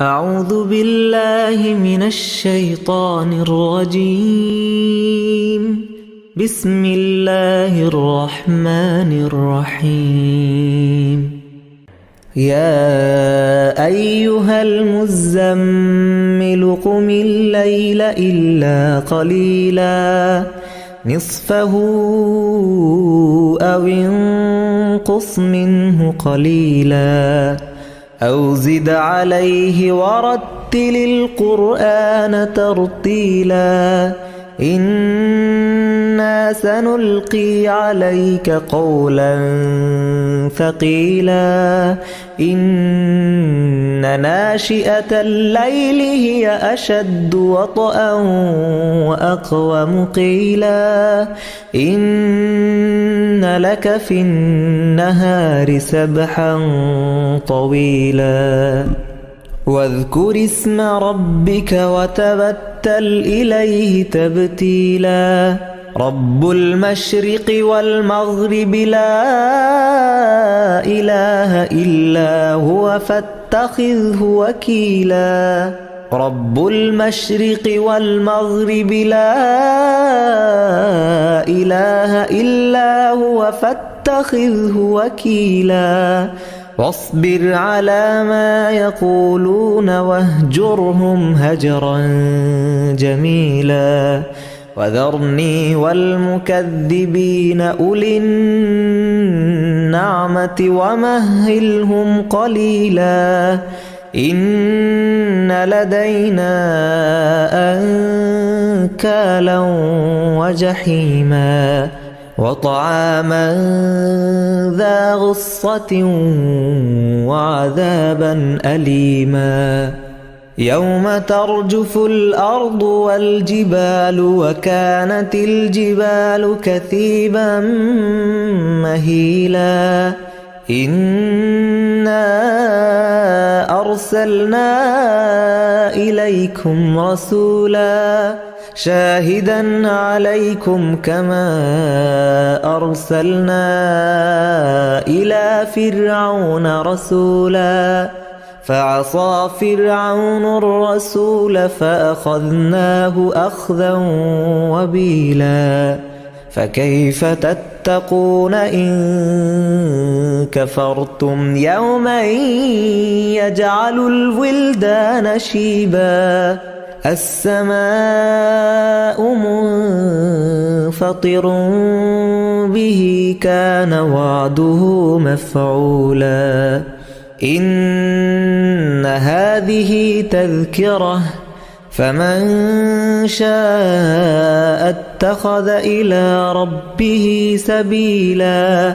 أعوذ بالله من الشيطان الرجيم. بسم الله الرحمن الرحيم. يا أيها المزمل قم الليل إلا قليلا نصفه أو انقص منه قليلا أو زد عليه ورتل القرآن ترتيلا إنا سنلقي عليك قولا ثقيلا إن ناشئة الليل هي أشد وطئا وأقوم قيلا إن لك في النهار سبحا طويلا واذكر اسم ربك وتبتل إليه تبتيلا رب المشرق والمغرب لا إله إلا هو فاتخذه وكيلا رب المشرق والمغرب لا إله إلا هو فاتخذه وكيلا واصبر على ما يقولون واهجرهم هجرا جميلا وذرني والمكذبين أولي النعمة ومهلهم قليلا إن لدينا أنكالا وجحيما وطعاما ذا غصة وعذابا أليما يوم ترجف الأرض والجبال وكانت الجبال كثيبا مهيلا إنا أرسلنا إليكم رسولا شاهدا عليكم كما أرسلنا إلى فرعون رسولا فعصى فرعون الرسول فأخذناه أخذا وبيلا فكيف تتقون إن كفرتم يوما يجعل الولدان شيبا السماء منفطر به كان وعده مفعولا إن هذه تذكرة فمن شاء اتخذ إلى ربه سبيلا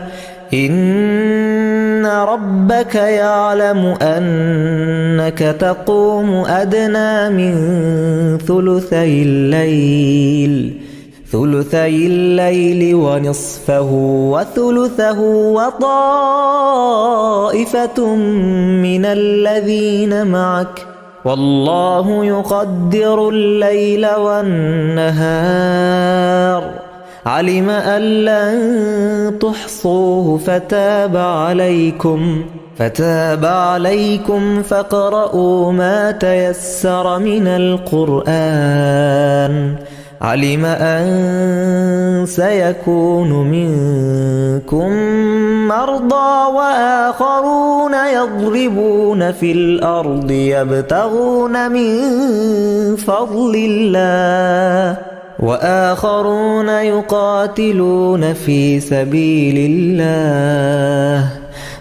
إن ربك يعلم أنك تقوم أدنى من ثلثي الليل ونصفه وثلثه وطائفة من الذين معك والله يقدر الليل والنهار علم أن لن تحصوه فتاب عليكم فاقرؤوا ما تيسر من القرآن علم أن سيكون منكم مرضى وآخرون يضربون في الأرض يبتغون من فضل الله وآخرون يقاتلون في سبيل الله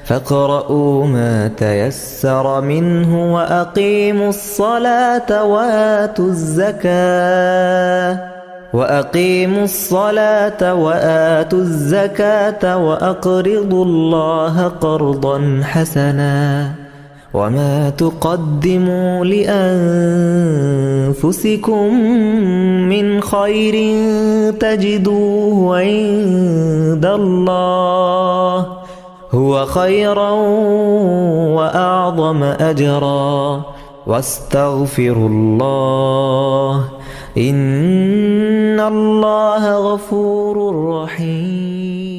فاقرؤوا ما تيسر منه وأقيموا الصلاة وآتوا الزكاة وأقرضوا الله قرضا حسنا وما تقدموا لأنفسكم من خير تجدوه عند الله هو خيرا وأعظم أجرا واستغفروا الله إن الله غفور رحيم.